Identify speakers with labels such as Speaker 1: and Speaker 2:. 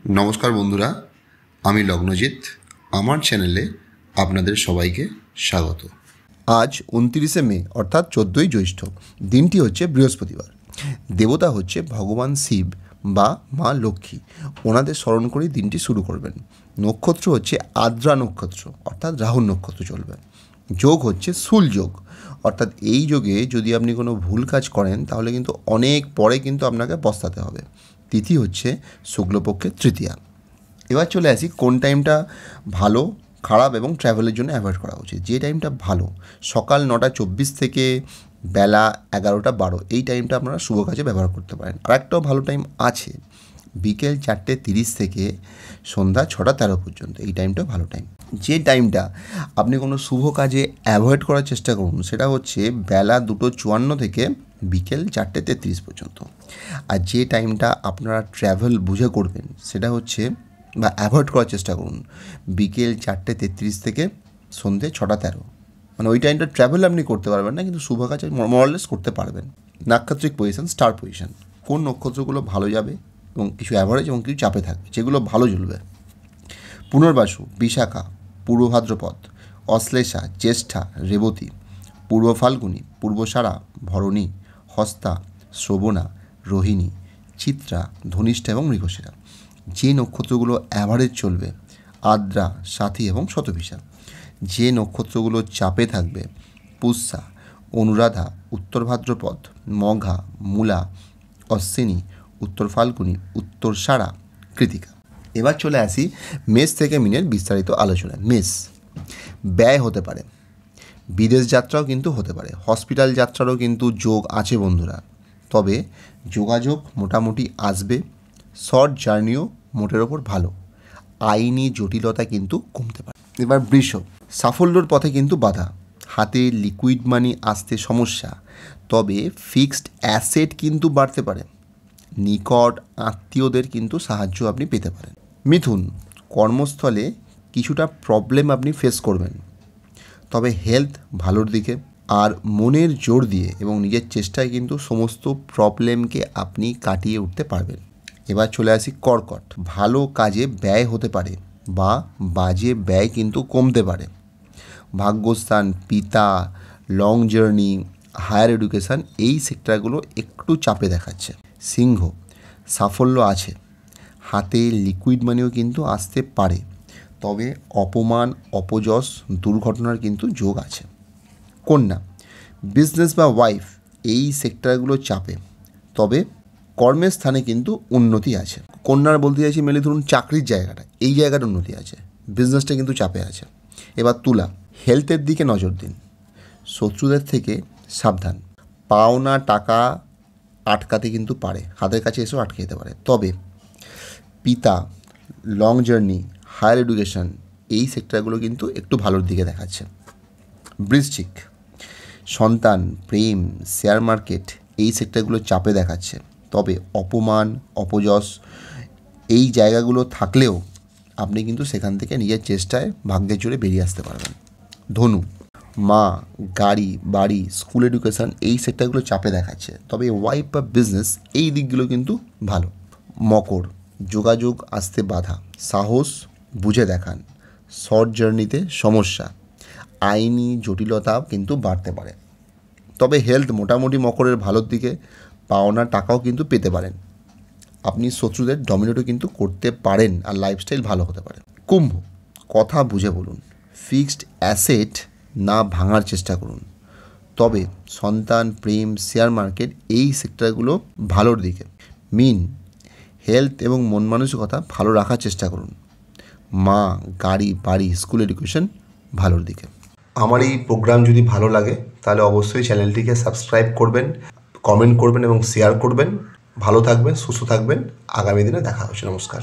Speaker 1: নমস্কার বন্ধুরা, আমি লগ্নজিৎ। আমার চ্যানেলে আপনাদের সবাইকে স্বাগত। আজ 29শে মে অর্থাৎ 14ই জ্যৈষ্ঠ। দিনটি হচ্ছে বৃহস্পতিবার। দেবতা হচ্ছে ভগবান শিব বা মা লক্ষ্মী। ওনাদের স্মরণ করেই দিনটি শুরু করবেন। নক্ষত্র হচ্ছে আদ্রা নক্ষত্র অর্থাৎ রাহুর নক্ষত্র চলবে। যোগ হচ্ছে শুল যোগ, অর্থাৎ এই যোগে যদি আপনি কোনো ভুল কাজ করেন তাহলে কিন্তু অনেক পরে কিন্তু আপনাকে পস্তাতে হবে। তিথি হচ্ছে শুক্লপক্ষের তৃতীয়া। এবার চলে আসি কোন টাইমটা ভালো, খারাপ এবং ট্র্যাভেলের জন্য অ্যাভয়েড করা উচিত। যে টাইমটা ভালো, সকাল 9:24 থেকে বেলা 11:12, এই টাইমটা আপনারা শুভ কাজে ব্যবহার করতে পারেন। আর একটাও ভালো টাইম আছে, বিকেল 4:30 থেকে সন্ধ্যা 6:13 পর্যন্ত, এই টাইমটাও ভালো টাইম। যে টাইমটা আপনি কোনো শুভ কাজে অ্যাভয়েড করার চেষ্টা করুন সেটা হচ্ছে বেলা 2:54 থেকে বিকেল 4:33 পর্যন্ত। আর যে টাইমটা আপনারা ট্র্যাভেল বুঝে করবেন সেটা হচ্ছে বা অ্যাভয়েড করার চেষ্টা করুন বিকেল 4:33 থেকে সন্ধ্যে 6:13। মানে ওই টাইমটা ট্র্যাভেল আপনি করতে পারবেন না, কিন্তু শুভ কাজে মরলেস করতে পারবেন। নাক্ষত্রিক পজিশন, স্টার পজিশন, কোন নক্ষত্রগুলো ভালো যাবে এবং কিছু অ্যাভারেজ এবং কিছু চাপে থাকবে, যেগুলো ভালো জ্বলবে: পুনর্বাসু, বিশাখা, পূর্ব ভাদ্রপদ, অশ্লেষা, জ্যেষ্ঠা, রেবতী, পূর্ব ফাল্গুনী, পূর্বসারা, ভরণী, হস্তা, শ্রবণা, রোহিণী, চিত্রা, ধনিষ্ঠা এবং মৃগশিরা। যে নক্ষত্রগুলো অ্যাভারেজ চলবে: আদ্রা, সাথী এবং শতভিষা। যে নক্ষত্রগুলো চাপে থাকবে: পুষ্যা, অনুরাধা, উত্তর ভাদ্রপদ, মঘা, মূলা, অশ্বিনী, উত্তর ফাল্গুনী, উত্তরসারা, কৃতিকা। এবার চলে আসি মেষ থেকে মিনের বিস্তারিত আলোচনায়। মেষ, ব্যয় হতে পারে, বিদেশ যাত্রাও কিন্তু হতে পারে, হসপিটাল যাত্রারও কিন্তু যোগ আছে বন্ধুরা। তবে যোগাযোগ মোটামুটি আসবে। শর্ট জার্নিও মোটের ওপর ভালো। আইনি জটিলতা কিন্তু কমতে পারে। এবার বৃষ, সাফল্যর পথে কিন্তু বাধা, হাতে লিকুইড মানি আসতে সমস্যা, তবে ফিক্সড অ্যাসেট কিন্তু বাড়তে পারে। নিকট আত্মীয়দের কিন্তু সাহায্য আপনি পেতে পারেন। মিথুন, কর্মস্থলে কিছুটা প্রবলেম আপনি ফেস করবেন, তবে হেলথ ভালোর দিকে। আর মনের জোর দিয়ে এবং নিজের চেষ্টায় কিন্তু সমস্ত প্রবলেমকে আপনি কাটিয়ে উঠতে পারবেন। এবার চলে আসি কর্কট, ভালো কাজে ব্যয় হতে পারে বা বাজে ব্যয় কিন্তু কমতে পারে। ভাগ্যস্থান, পিতা, লং জার্নি, হায়ার এডুকেশান, এই সেক্টরগুলো একটু চাপে দেখাচ্ছে। সিংহ, সাফল্য আছে, হাতে লিকুইড মানিও কিন্তু আসতে পারে, তবে অপমান, অপযশ, দুর্ঘটনার কিন্তু যোগ আছে। কন্যা, বিজনেস বা ওয়াইফ, এই সেক্টরগুলো চাপে, তবে কর্মের স্থানে কিন্তু উন্নতি আছে। কন্যার বলতে চাইছি মেলে ধরুন চাকরির জায়গাটা, এই জায়গাটা উন্নতি আছে, বিজনেসটা কিন্তু চাপে আছে। এবার তুলা, হেলথের দিকে নজর দিন, শত্রুদের থেকে সাবধান, পাওনা টাকা আটকাতে কিন্তু পারে, হাতের কাছে এসেও আটকে যেতে পারে। তবে পিতা, লং জার্নি, হায়ার এডুকেশান, এই সেক্টরগুলো কিন্তু একটু ভালোর দিকে দেখাচ্ছে। বৃশ্চিক, সন্তান, প্রেম, শেয়ার মার্কেট, এই সেক্টরগুলো চাপে দেখাচ্ছে, তবে অপমান, অপযশ, এই জায়গাগুলো থাকলেও আপনি কিন্তু সেখান থেকে নিজের চেষ্টায় ভাগ্যের জোরে বেরিয়ে আসতে পারবেন। ধনু, মা, গাড়ি, বাড়ি, স্কুল এডুকেশান, এই সেক্টরগুলো চাপে দেখাচ্ছে, তবে ওয়াইফ বা বিজনেস, এই দিকগুলো কিন্তু ভালো। মকর, যোগাযোগ আসতে বাধা, সাহস বুঝে দেখান, শর্ট জার্নিতে সমস্যা, আইনি জটিলতা কিন্তু বাড়তে পারে। তবে হেলথ মোটামুটি মকরের ভালোর দিকে, পাওনা টাকাও কিন্তু পেতে পারেন। আপনি শত্রুদের ডমিনেটও কিন্তু করতে পারেন আর লাইফস্টাইল ভালো হতে পারে। কুম্ভ, কথা বুঝে বলুন, ফিক্সড অ্যাসেট না ভাঙার চেষ্টা করুন, তবে সন্তান, প্রেম, শেয়ার মার্কেট, এই সেক্টরগুলো ভালোর দিকে। মীন, হেলথ এবং মন মানসিকতা ভালো রাখার চেষ্টা করুন, মা, গাড়ি, বাড়ি, স্কুল এডুকেশন ভালোর দিকে। আমার এই প্রোগ্রাম যদি ভালো লাগে তাহলে অবশ্যই চ্যানেলটিকে সাবস্ক্রাইব করবেন, কমেন্ট করবেন এবং শেয়ার করবেন। ভালো থাকবেন, সুস্থ থাকবেন। আগামী দিনে দেখা হচ্ছে। নমস্কার।